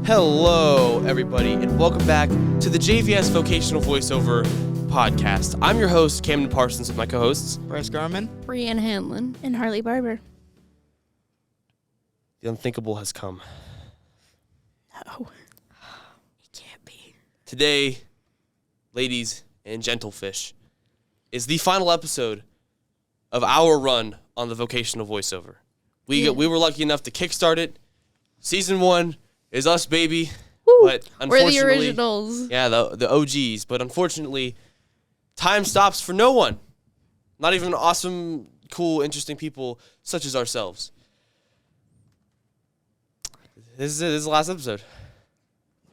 Hello, everybody, and welcome back to the JVS Vocational Voiceover podcast. I'm your host, Camden Parsons, with my co-hosts, Bryce Garman, Breanna Hanlin, and Harlee Barbour. The unthinkable has come. No, it can't be. Today, ladies and gentlefish, is the final episode of our run on the Vocational Voiceover. We were lucky enough to kickstart it. Season 1 is us, baby. Woo. But unfortunately, we're the originals. Yeah, the OGs. But unfortunately, time stops for no one. Not even awesome, cool, interesting people such as ourselves. This is it. This is the last episode.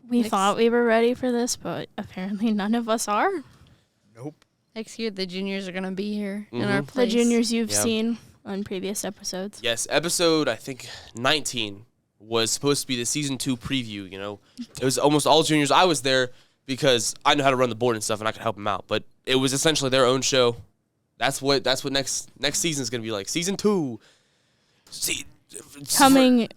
We thought we were ready for this, but apparently none of us are. Nope. Next year, the juniors are going to be here in our The place. juniors you've seen on previous episodes. Yes, episode, I think, 19 was supposed to be the season 2 preview, you know. It was almost all juniors. I was there because I know how to run the board and stuff, and I could help them out. But it was essentially their own show. That's what next season is going to be like. Season 2. Coming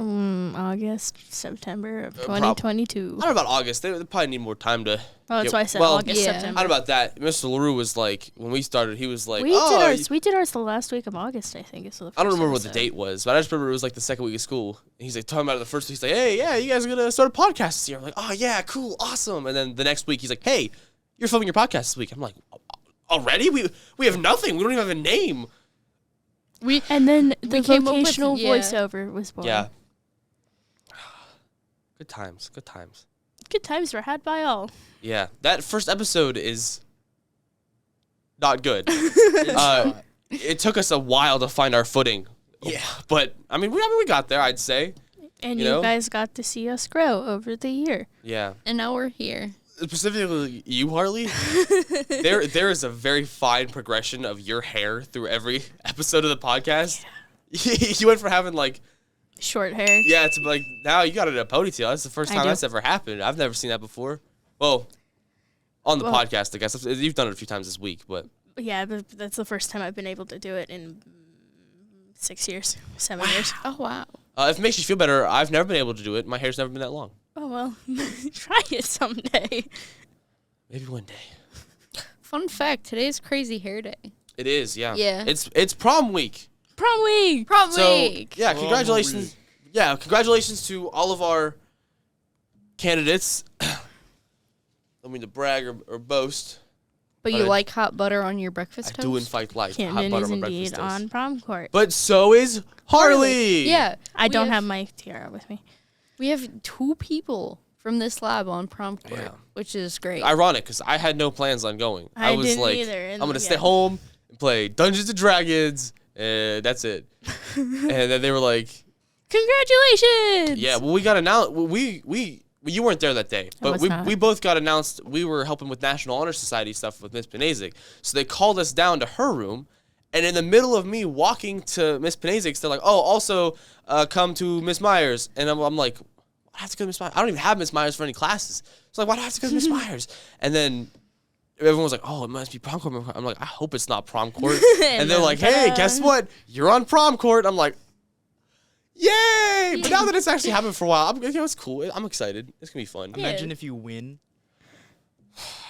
August, September of 2022. I don't know about August. They probably need more time to... Oh, that's why I said August, yeah. September. I don't know about that. Mr. LaRue was like, when we started, he was like, We did ours the last week of August, I think. Is the first I don't remember what episode. the date was, but I just remember it was like the second week of school. And he's like talking about it the first week. He's like, hey, yeah, you guys are going to start a podcast this year. I'm like, oh, yeah, cool, awesome. And then the next week, he's like, hey, you're filming your podcast this week. I'm like, already? We have nothing. We don't even have a name. And then the came up with- vocational yeah. voiceover was born. Yeah. Good times. Good times. Good times were had by all. Yeah. That first episode is not good. It took us a while to find our footing. Yeah. But, I mean, we got there, I'd say. And You you know? guys got to see us grow over the year. Yeah. And now we're here. Specifically you, Harlee, there is a very fine progression of your hair through every episode of the podcast. You went from having like, Short hair. yeah, to like now you got it in a ponytail. That's the first I time do. that's ever happened. I've never seen that before. Well, on the podcast, I guess. You've done it a few times this week, but Yeah, but that's the first time I've been able to do it in 7 years. Oh, wow. If it makes you feel better, I've never been able to do it. My hair's never been that long. Oh, well, try it someday. Maybe one day. Fun fact, today's crazy hair day. It is, yeah. Yeah. It's prom week. Prom week! Prom So, week. yeah, Prom congratulations. week. Yeah, congratulations to all of our candidates. I don't mean to brag or boast. But but you I- like hot butter on your breakfast I toast? do in fact like hot Camden butter is on my indeed breakfast toast. on prom court. But so is Harlee. Yeah. I we don't have my tiara with me. We have 2 people from this lab on prom court, Yeah. which is great. Ironic, because I had no plans on going. I was didn't like, either, I'm and gonna stay yeah. home and play Dungeons and Dragons, and that's it. And then they were like, Congratulations! yeah, well, we got announced. You weren't there that day, but was we not. we both got announced. We were helping with National Honor Society stuff with Miss Panasic. So they called us down to her room, and in the middle of me walking to Miss Panasic, they're like, "Oh, also come to Miss Myers." And I'm like, "I have to go to Miss Myers. I don't even have Miss Myers for any classes." So like, why do I have to go to Miss Myers? And then everyone was like, "Oh, it must be prom court." I'm like, "I hope it's not prom court." And they're like, "Hey, guess what? You're on prom court." I'm like, yay! But now that it's actually happened for a while, it's cool. I'm excited. It's gonna be fun. Imagine if you win.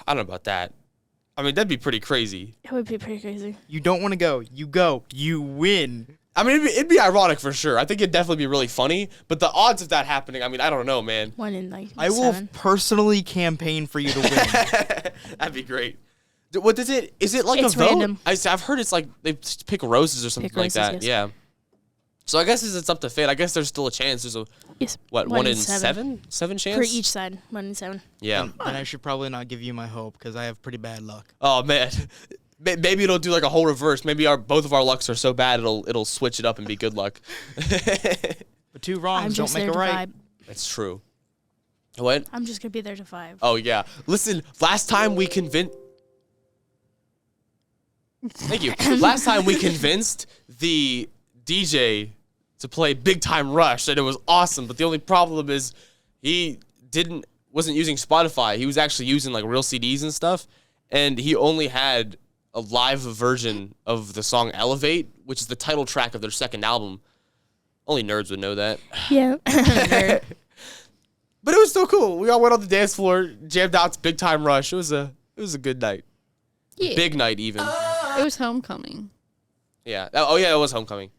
I don't know about that. I mean, that'd be pretty crazy. It would be pretty crazy. You don't want to go. You go. You win. I mean, it'd be ironic for sure. I think it'd definitely be really funny. But the odds of that happening, I mean, I don't know, man. One in like I will 7. personally campaign for you to win. That'd be great. What does it? Is it like It's a vote? random. I've heard it's like they pick roses or something Pick like roses, that. yes. Yeah. So I guess it's up to fate. I guess there's still a chance. There's a Yes. what? One One in in seven. seven chance For each side. 1 in 7. Yeah. Then I should probably not give you my hope because I have pretty bad luck. Oh man, maybe it'll do like a whole reverse. Maybe both of our lucks are so bad it'll switch it up and be good luck. But 2 I'm wrongs don't just make there a to right. vibe. That's true. What? I'm just going to be there to vibe. Oh yeah. Listen, last time we convinced. Thank you. Last time we convinced the DJ to play Big Time Rush, and it was awesome. But the only problem is he wasn't using Spotify. He was actually using like real CDs and stuff, and he only had a live version of the song Elevate, which is the title track of their second album. Only nerds would know that. Yeah. But it was still cool. We all went on the dance floor, jammed out to Big Time Rush. It was a good night. Yeah. Big night even. It was homecoming. Yeah. Oh yeah, it was homecoming.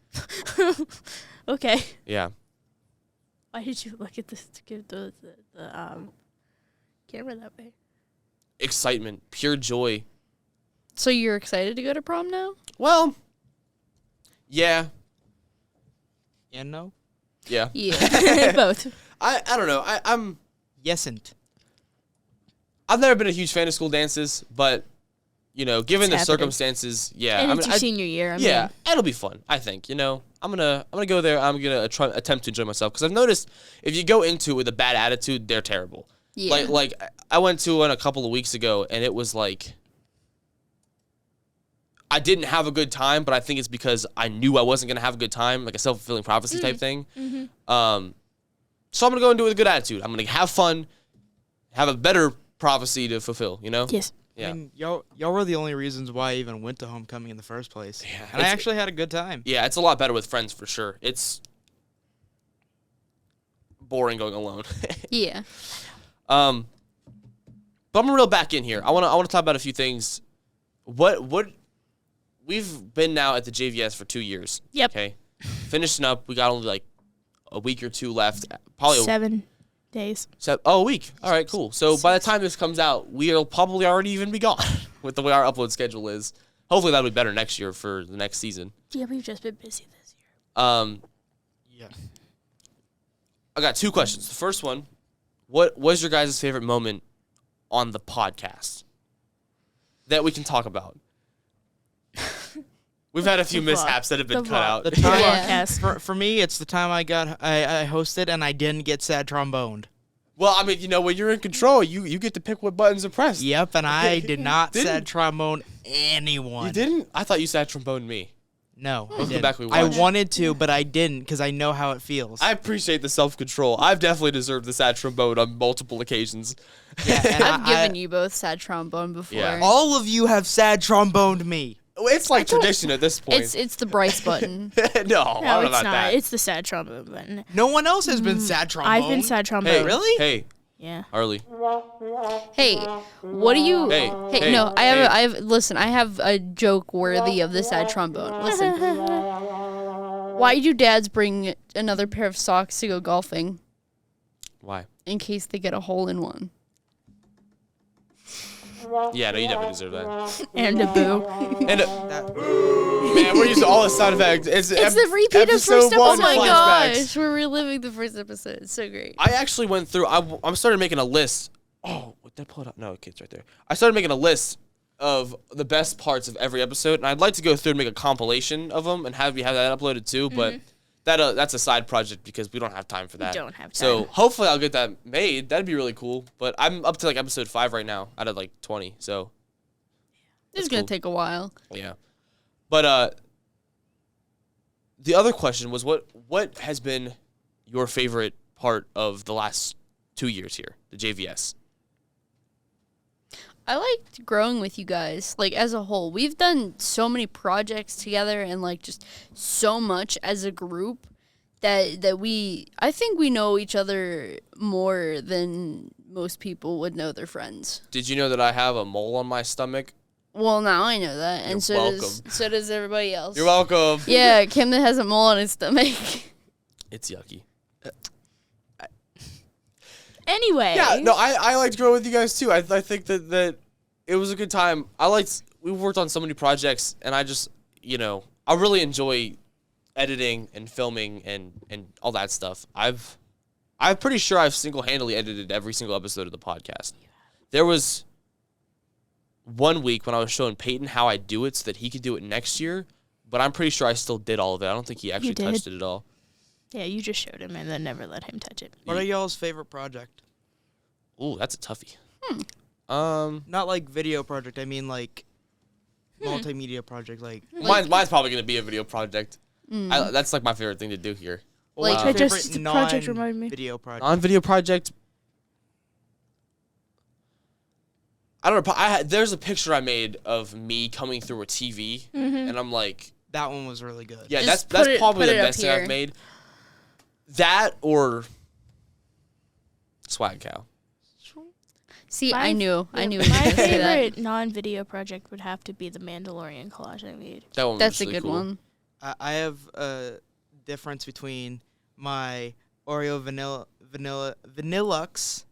Okay. Yeah. Why did you look at this to give the camera that way? Excitement, pure joy. So you're excited to go to prom now? Well, yeah. And no? Yeah. Yeah. Both. I don't know. I'm Yesn't. I've never been a huge fan of school dances, but you know, given It's the happening. circumstances, yeah. And I it's mean, your senior year. I yeah, mean, it'll be fun. I think. You know, I'm gonna go there. I'm gonna attempt to enjoy myself because I've noticed if you go into it with a bad attitude, they're terrible. Yeah. Like I went to one a couple of weeks ago, and it was like I didn't have a good time, but I think it's because I knew I wasn't gonna have a good time, like a self-fulfilling prophecy type thing. So I'm gonna go and do it with a good attitude. I'm gonna have fun, have a better prophecy to fulfill. You know? yes. Yeah. I mean, y'all were the only reasons why I even went to homecoming in the first place. Yeah, And I actually had a good time. Yeah, it's a lot better with friends for sure. It's boring going alone. Yeah. But I'm gonna reel back in here. I wanna talk about a few things. What we've been now at the JVS for 2 years. Yep. Okay. Finishing up, we got only like a week or two left. Probably 7 days. a week. All right, cool. So by the time this comes out, we'll probably already even be gone with the way our upload schedule is. Hopefully that'll be better next year for the next season. Yeah, we've just been busy this year. Yeah. I got 2 questions. The first one, what was your guys' favorite moment on the podcast that we can talk about? We've had a few The vlog. mishaps that have been The cut vlog. out. The time Yeah. for me, it's the time I hosted and I didn't get sad tromboned. Well, I mean, you know, when you're in control, you get to pick what buttons are pressed. Yep, and I did not Didn't- sad trombone anyone. You didn't? I thought you sat trombone me. No, I go didn't. back and I watch. wanted to, but I didn't because I know how it feels. I appreciate the self-control. I've definitely deserved the sad trombone on multiple occasions. Yeah, and I've given you both sad trombone before. Yeah. all of you have sad tromboned me. It's like tradition at this point. It's the Bryce button. no, I No, don't know it's about not. that. It's the sad trombone button. No one else has been sad tromboned. I've been sad trombone. Hey, Really? Hey, Yeah. Harlee. Hey, what do you? Hey, hey, no, I hey. have. Listen, I have a joke worthy of the sad trombone. Listen, why do dads bring another pair of socks to go golfing Why? in case they get a hole in one? Yeah, no, you definitely deserve that. And a boo. And man, we're using all the sound effects. It's the repeat of episode first one episode. Oh my flashbacks. gosh, we're reliving the first episode. It's so great. I actually went through. I'm started making a list. Oh, what did I pull it up? No, it's right there. I started making a list of the best parts of every episode, and I'd like to go through and make a compilation of them and have that uploaded too. But that's a side project because we don't have time for that. don't have So time. hopefully I'll get that made. That'd be really cool. But I'm up to like episode 5 right now out of like 20. So It's that's gonna cool. take a while. yeah. But the other question was what has been your favorite part of the last 2 years here, the JVS? I liked growing with you guys, like as a whole. We've done so many projects together and like just so much as a group that I think we know each other more than most people would know their friends. Did you know that I have a mole on my stomach? Well, now I know that, and You're so does everybody else. You're welcome. Yeah, Camden has a mole on his stomach. It's yucky. Anyway. Yeah, no, I liked growing with you guys too. I think that it was a good time. We worked on so many projects, and I just, I really enjoy editing and filming and all that stuff. I'm pretty sure I've single-handedly edited every single episode of the podcast. There was one week when I was showing Peyton how I do it so that he could do it next year, but I'm pretty sure I still did all of it. I don't think he actually did. touched it at all. Yeah, you just showed him and then never let him touch it. What are y'all's favorite project? Ooh, that's a toughie. Not like video project. I mean like multimedia project. Like Mine's probably going to be a video project. That's like my favorite thing to do here. Like- what's your Just favorite the project reminded me. Video project. Non-video project. I don't know. There's a picture I made of me coming through a TV, and I'm like, That one was really good. yeah, Just that's put probably it the up best thing here. I've made. That or Swag cow. See, My- I knew My you were gonna say that. favorite non-video project would have to be the Mandalorian collage I made. That one That's was a really good cool. one. I have a difference between my Oreo Vanillux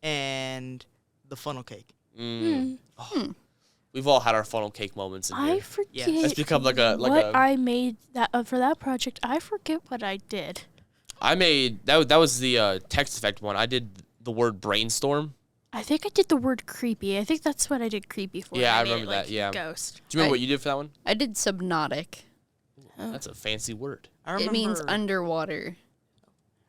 and the funnel cake. We've all had our funnel cake moments in here. I forget. Yeah. It's become like a what I made that for that project. I forget what I did. I made that was the text effect one. I did the word brainstorm. I think I did the word creepy. I think that's what I did creepy for. Yeah, I made it, remember that, like, yeah. Ghost. Do you remember I- what you did for that one? I did subnautic. That's a fancy word. I remember. It means underwater.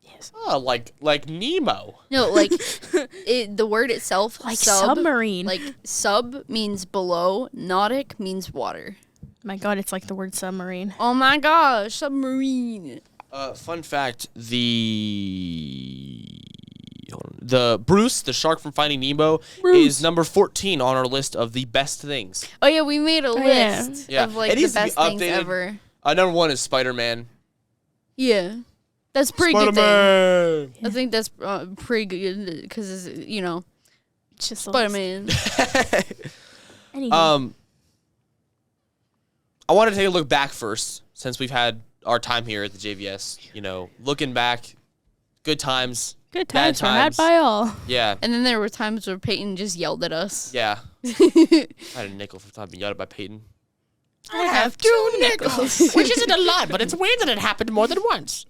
Yes. Oh, like Nemo. No, like the word itself, Like sub, submarine. like sub means below, nautic means water. My God, it's like the word submarine. Oh my gosh, submarine. Fun fact: the Bruce, the shark from Finding Nemo, is number 14 on our list of the best things. Oh yeah, we made a yeah. list Yeah. of like It the needs to be best things updated. ever. Number 1 is Spider-Man. Yeah, that's a pretty good thing. Spider-Man. I think that's pretty good because you know It's just a Spider-Man. Anywho. I want to take a look back first, since we've had our time here at the JVS. You know, looking back, good times. Good bad times were had times. by all. Yeah, And then there were times where Peyton just yelled at us. yeah. I had a nickel for being yelled at by Peyton. I have 2 nickels. Which isn't a lot, but it's weird that it happened more than once.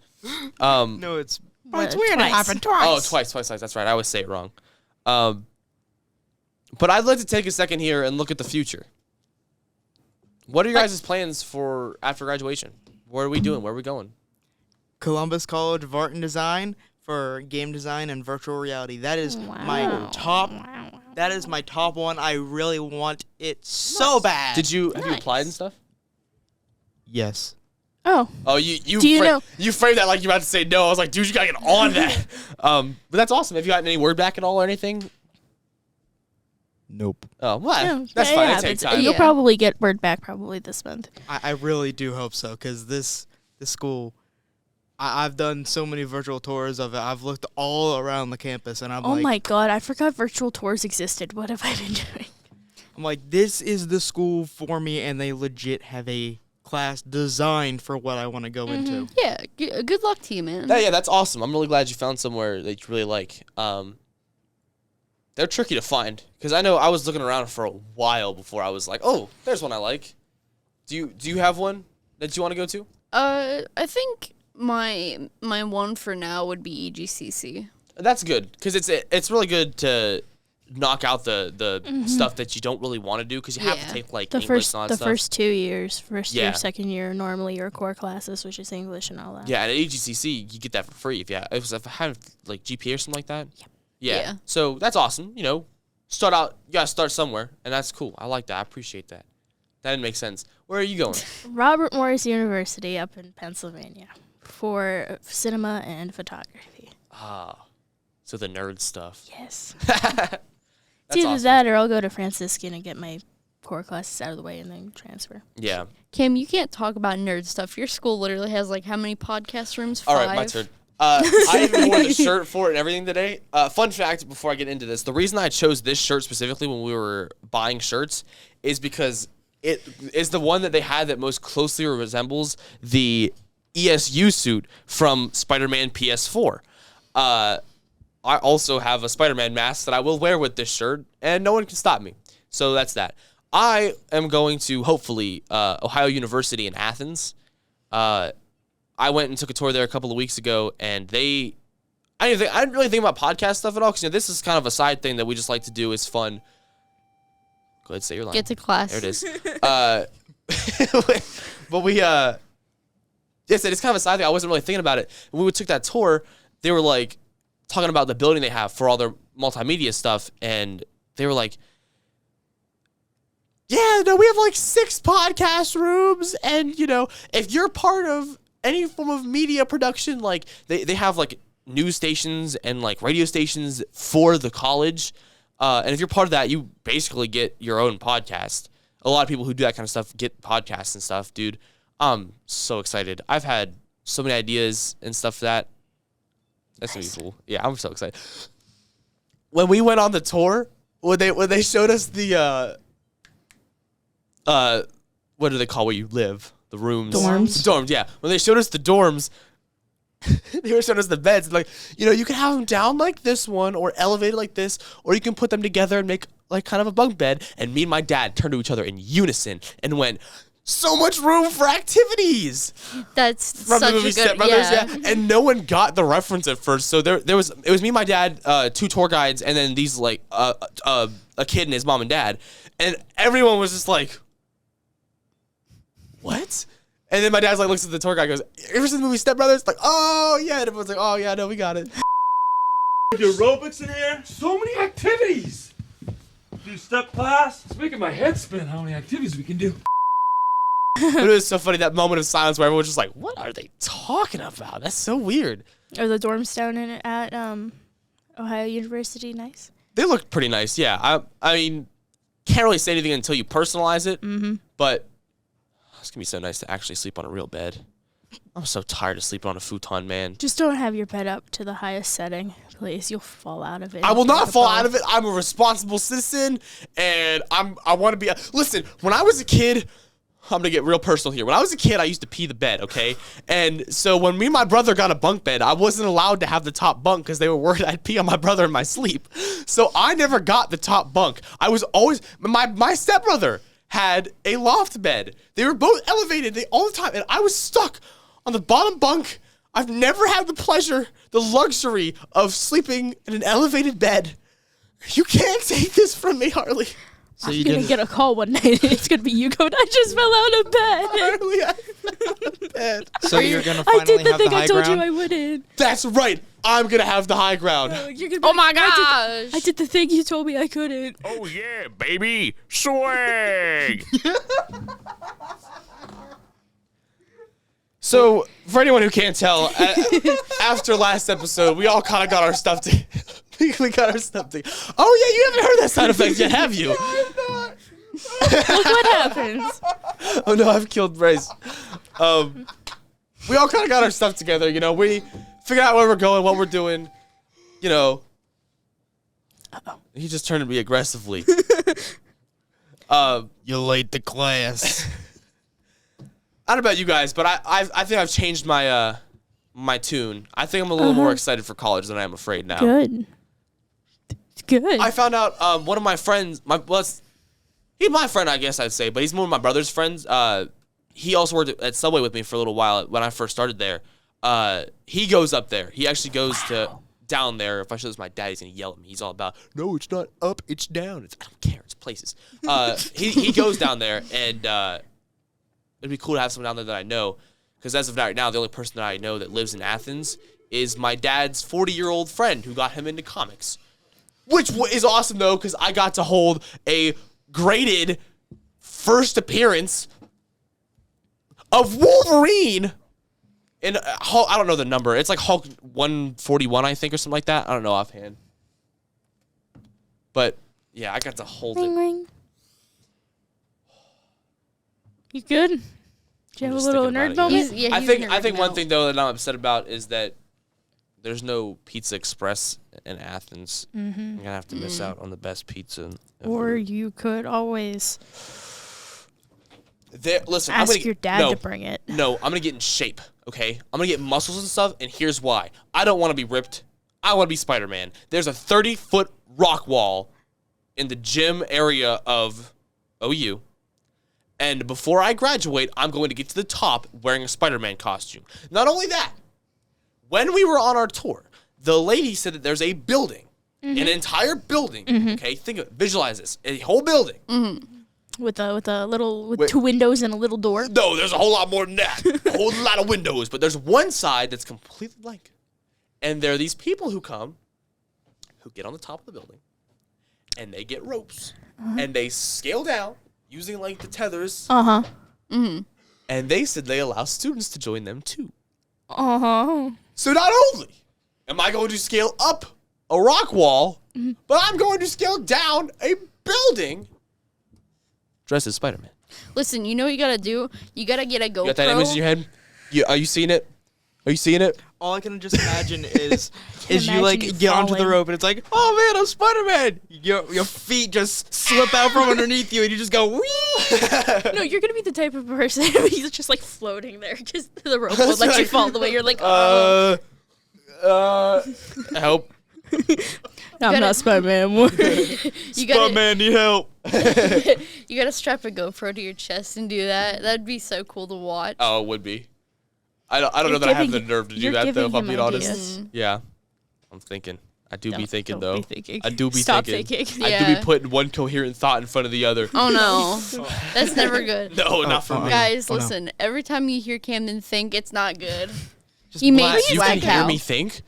No, it's But it's weird. It happened Oh, twice. That's right. I always say it wrong. But I'd like to take a second here and look at the future. What are your guys' plans for after graduation? What are we doing? Where are we going? Columbus College of Art and Design for game design and virtual reality. That is my top. That is my top one. I really want it so bad. Have you applied and stuff? Yes. Oh, Oh, you Do you know- you framed that like you were about to say no. I was like, dude, you gotta get on that. But that's awesome. Have you gotten any word back at all or anything? Nope. Oh, well, yeah, that's it fine. It happens. takes time. You'll Yeah. probably get word back probably this month. I really do hope so, because this school, I've done so many virtual tours of it. I've looked all around the campus, and I'm Oh like, my God, I forgot virtual tours existed. What have I been doing? I'm like, this is the school for me, and they legit have a class designed for what I want to go into. Yeah, good luck to you, man. Yeah, that's awesome. I'm really glad you found somewhere that you really like. They're tricky to find because I know I was looking around for a while before I was like, oh, there's one I like. Do you have one that you want to go to? I think my one for now would be EGCC. That's good because it's really good to knock out the stuff that you don't really want to do because you have Yeah. to take like The English and all that stuff. first 2 years, first Yeah. year, second year, normally your core classes, which is English and all that. Yeah, and at EGCC you get that for free if I have like GPA or something like that. Yep. Yeah. Yeah. So that's awesome. You know, start out. You gotta start somewhere, and that's cool. I like that. I appreciate that. That didn't make sense. Where are you going? Robert Morris University up in Pennsylvania for cinema and photography. Ah, so the nerd stuff. Yes. That's It's either awesome. that or I'll go to Franciscan and get my core classes out of the way and then transfer. Yeah. Cam, you can't talk about nerd stuff. Your school literally has like how many podcast rooms? 5? All right, my turn. I even wore the shirt for it and everything today. Fun fact before I get into this, the reason I chose this shirt specifically when we were buying shirts is because it is the one that they had that most closely resembles the ESU suit from Spider-Man PS4. I also have a Spider-Man mask that I will wear with this shirt, and no one can stop me. So that's that. I am going to, hopefully, Ohio University in Athens. I went and took a tour there a couple of weeks ago, and I didn't really think about podcast stuff at all, because this is kind of a side thing that we just like to do. It's fun. Go ahead, say your line. Get to class. There it is. But we, it's kind of a side thing. I wasn't really thinking about it. When we took that tour, they were like talking about the building they have for all their multimedia stuff, and they were like, yeah, no, we have like 6 podcast rooms, and you know, if you're part of any form of media production, like they have like news stations and like radio stations for the college, and if you're part of that, you basically get your own podcast. A lot of people who do that kind of stuff get podcasts and stuff, dude. I'm so excited. I've had so many ideas and stuff for that. That's gonna be cool. Yeah, I'm so excited. when we went on the tour, when they showed us the what do they call where you live? The rooms. Dorms. The dorms, yeah. When they showed us the dorms, they were showing us the beds. Like, you can have them down like this one or elevated like this, or you can put them together and make like kind of a bunk bed. And me and my dad turned to each other in unison and went, so much room for activities. That's From such the movie a good, Step Brothers, yeah. And no one got the reference at first. So it was me, my dad, 2 tour guides, and then these like a kid and his mom and dad, and everyone was just like, what? And then my dad's like looks at the tour guide and goes, you ever seen the movie Step Brothers? Like, oh yeah. And everyone's like, oh yeah, no, we got it. Do aerobics in here? So many activities. Do step class? It's making my head spin how many activities we can do. But it was so funny, that moment of silence where everyone was just like, what are they talking about? That's so weird. Are the dorms down at Ohio University nice? They looked pretty nice, yeah. I mean, can't really say anything until you personalize it, but it's going to be so nice to actually sleep on a real bed. I'm so tired of sleeping on a futon, man. Just don't have your bed up to the highest setting, please. You'll fall out of it. I will not fall out of it. I'm a responsible citizen, and I want to be... Listen, when I was a kid... I'm going to get real personal here. When I was a kid, I used to pee the bed, okay? And so when me and my brother got a bunk bed, I wasn't allowed to have the top bunk because they were worried I'd pee on my brother in my sleep. So I never got the top bunk. I was always... My stepbrother had a loft bed. They were both elevated all the time, and I was stuck on the bottom bunk. I've never had the pleasure, the luxury of sleeping in an elevated bed. You can't take this from me, Harlee. So I'm gonna get a call one night and it's gonna be you going, I just fell out of bed. Harlee, I fell out of bed. So you're gonna I finally did the have thing the high I told ground? you I wouldn't. That's right. I'm going to have the high ground. You're gonna be Oh like, my I gosh. did the thing you told me I couldn't. Oh yeah, baby, swag. So, for anyone who can't tell, after last episode, we all kind of got our stuff to... we got our stuff to... Oh, yeah, you haven't heard that sound effect yet, have you? Look what happens. Oh, no, I've killed Bryce. We all kind of got our stuff together, We figured out where we're going, what we're doing, He just turned to me aggressively. You're late to class. I don't know about you guys, but I think I've changed my my tune. I think I'm a little more excited for college than I am afraid now. Good. It's good. I found out one of my friends, he's my friend, I guess I'd say, but he's one of my brother's friends. He also worked at Subway with me for a little while when I first started there. He goes up there. He actually goes to down there. If I show this to my dad, he's gonna yell at me. He's all about, no, it's not up, it's down. I don't care. It's places. He goes down there, and it'd be cool to have someone down there that I know. Because as of right now, the only person that I know that lives in Athens is my dad's 40-year-old friend who got him into comics. Which is awesome, though, because I got to hold a graded first appearance of Wolverine in Hulk. I don't know the number. It's like Hulk 141, I think, or something like that. I don't know offhand. But, yeah, I got to hold Ring, it. ring. You good? Do you have a just little thinking nerd about it. moment? He's I think nerding one out. thing, though, that I'm upset about is that there's no Pizza Express in Athens. I'm going to have to miss out on the best pizza. ever. Or you could always Listen, ask your dad to bring it. No, I'm going to get in shape, okay? I'm going to get muscles and stuff, and here's why. I don't want to be ripped. I want to be Spider-Man. There's a 30-foot rock wall in the gym area of OU. And before I graduate, I'm going to get to the top wearing a Spider-Man costume. Not only that, when we were on our tour, the lady said that there's a building, an entire building, okay? Think of it, visualize this, a whole building. With two windows and a little door. No, there's a whole lot more than that. A whole lot of windows, but there's one side that's completely blank. And there are these people who come, who get on the top of the building, and they get ropes, and they scale down, using like the tethers. And they said they allow students to join them too. So not only am I going to scale up a rock wall, but I'm going to scale down a building dressed as Spider-Man. Listen, you know what you gotta do? You gotta get a GoPro. You got that image in your head? Are you seeing it? Are you seeing it? all I can just imagine is you imagine like you get onto the falling. rope and it's like, oh man, I'm Spider-Man. Your feet just slip out from underneath you and you just go wee. No, you're gonna be the type of person who's just like floating there because the rope won't let you fall the way you're like. Help. I'm not Spider-Man anymore. You gotta, Spider-Man, need help. you gotta strap a GoPro to your chest and do that. That'd be so cool to watch. Oh, it would be. I don't know You're that I have the giving- nerve to do you're that though. If giving I'm being him honest. ideas. Yeah, I'm thinking. I do be thinking Don't though. be thinking. I do be Stop thinking. thinking. I do be Yeah. putting one coherent thought in front of the other. Oh no, that's never good. No, not for me. Guys, Oh, no. listen. Every time you hear Camden think, it's not good. Just He made blast. You Black can hear Cow. me think.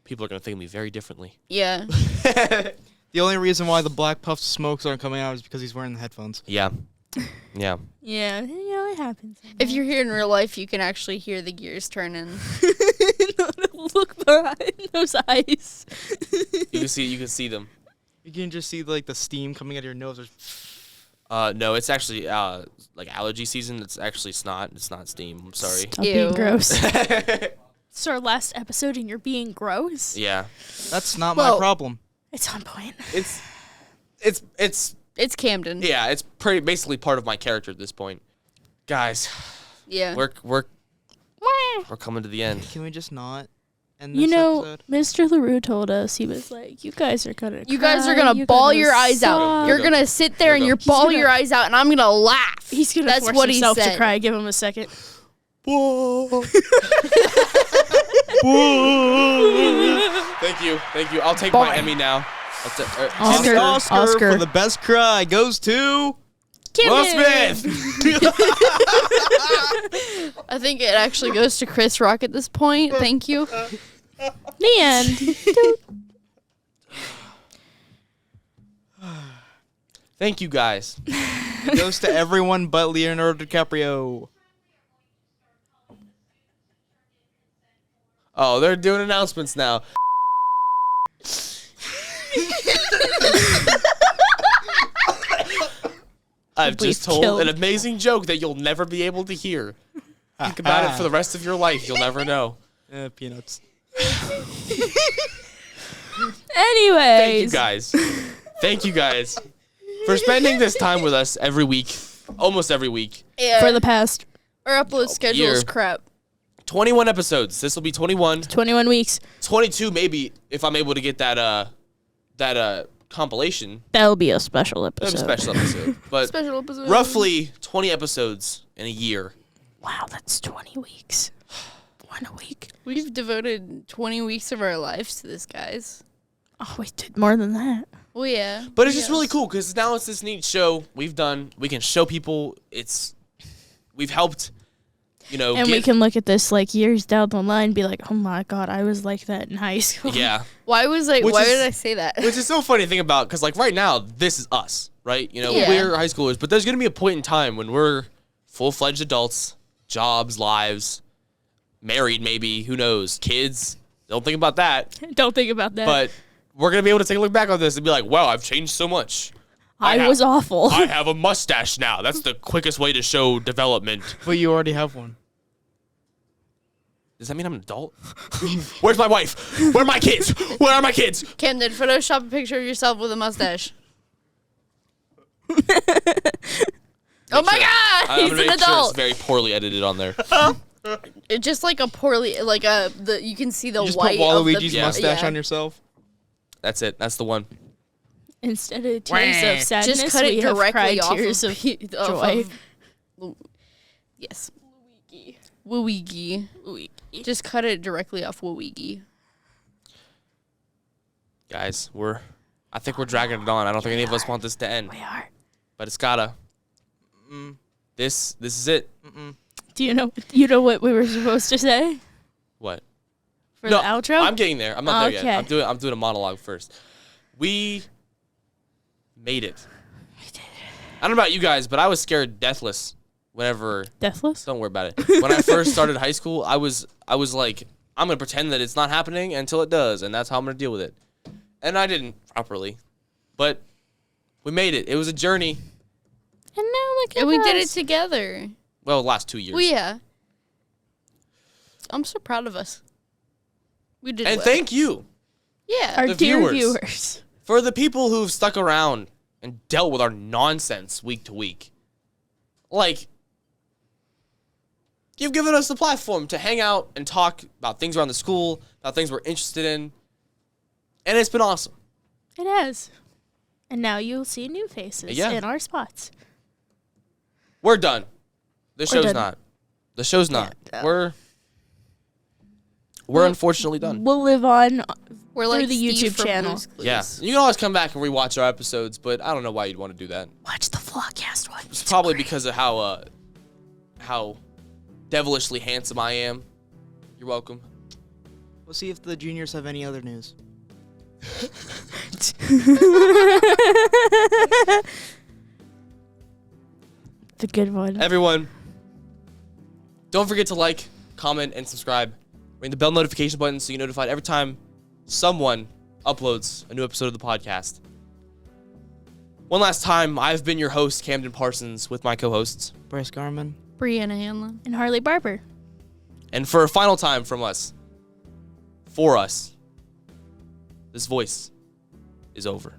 People are gonna think of me very differently. Yeah. The only reason why the black puffs of smokes aren't coming out is because he's wearing the headphones. Yeah. Yeah. Yeah, it happens. If you're here in real life, you can actually hear the gears turning. Look behind those eyes. You can see them. You can just see like the steam coming out of your nose. No, it's actually like allergy season. It's actually snot. It's not steam. I'm sorry. Stop Ew. being gross. It's our last episode and you're being gross. Yeah. That's not my Well- problem. It's on point. It's It's Camden. yeah. It's basically part of my character at this point. Guys, Yeah. we're coming to the end. Can we just not end this You know, episode? Mr. LaRue told us, he was like, you guys are gonna You guys are gonna bawl your eyes out. sob. You're gonna sit there and you're He's bawl gonna- your eyes out, and I'm gonna laugh. He's gonna That's force what he himself said. to cry. Give him a second. Thank you. I'll take my Emmy now. Oscar. Oscar for the best cry goes to Will Camden! Smith. I think it actually goes to Chris Rock at this point. Thank you. The end. Thank you guys. It goes to everyone but Leonardo DiCaprio. Oh, they're doing announcements now. I've We've just told killed- an amazing joke that you'll never be able to hear. Think about it for the rest of your life. You'll never know. Peanuts. Anyways. Thank you guys for spending this time with us every week, almost every week. Yeah. For the past Our upload schedule year. is crap. 21 episodes. This will be 21. 21 weeks. 22 maybe if I'm able to get that compilation. That'll be a special That'll episode. be a special episode. But Special episode. roughly 20 episodes in a year. Wow, that's 20 weeks. One a week. We've devoted 20 weeks of our lives to this, guys. Oh, we did more than that. Well, yeah. But it's just really cool because now it's this neat show we can show people we've helped, And we can look at this like years down the line and be like, oh my God, I was like that in high school. yeah. Why Which did is- I say that? Which is so funny to think about because like right now this is us, right? Yeah. We're high schoolers, but there's gonna be a point in time when we're full-fledged adults, jobs, lives, married maybe, who knows, kids. Don't think about that. Don't think about that. But we're gonna be able to take a look back on this and be like, wow, I've changed so much. I was awful. I have a mustache now. That's the quickest way to show development. But you already have one. Does that mean I'm an adult? Where's my wife? Where are my kids? Where are my kids? Camden, Photoshop a picture of yourself with a mustache. Oh my God! I'm He's gonna an make sure adult. it's very poorly edited on there. It just like a poorly, you can see the You just white put of the Waluigi's mustache on yourself. That's it. That's the one. Instead of tears of sadness, Just cut we it have directly cried off tears of, of joy. joy. Yes. Wooigi. Just cut it directly off Wooigi. Guys, I think we're dragging it on. I don't think any of us want this to end. We are. But it's gotta. This is it. Do you know what we were supposed to say What? for the outro? I'm getting there. I'm not there Okay. yet. I'm doing a monologue first. We made it. We did it. I don't know about you guys, but I was scared deathless whenever. Deathless? Don't worry about it. When I first started high school, I was like, I'm gonna pretend that it's not happening until it does, and that's how I'm gonna deal with it. And I didn't properly, but we made it. It was a journey. And now look at And we did it us. together. Well, the last 2 years. Well, yeah. I'm so proud of us. We did And well. thank you Yeah. Our the dear viewers. viewers. for the people who've stuck around and dealt with our nonsense week to week. Like, you've given us the platform to hang out and talk about things around the school, about things we're interested in, and it's been awesome. It has. And now you'll see new faces Yeah. in our spots. We're done. The We're show's done. not. The show's not. Yeah. We're unfortunately done. We'll live on. We're like the Steve YouTube from channel. Blue's Clues. Yeah. You can always come back and rewatch our episodes, but I don't know why you'd want to do that. Watch the vlogcast one. It's probably because of how devilishly handsome I am. You're welcome. We'll see if the juniors have any other news. The good one. Everyone, don't forget to like, comment, and subscribe. Ring the bell notification button so you're notified every time someone uploads a new episode of the podcast. One last time, I've been your host, Camden Parsons, with my co-hosts. Bryce Garman. Breanna Hanlin. And Harlee Barbour. And for a final time from us, for us, this voice is over.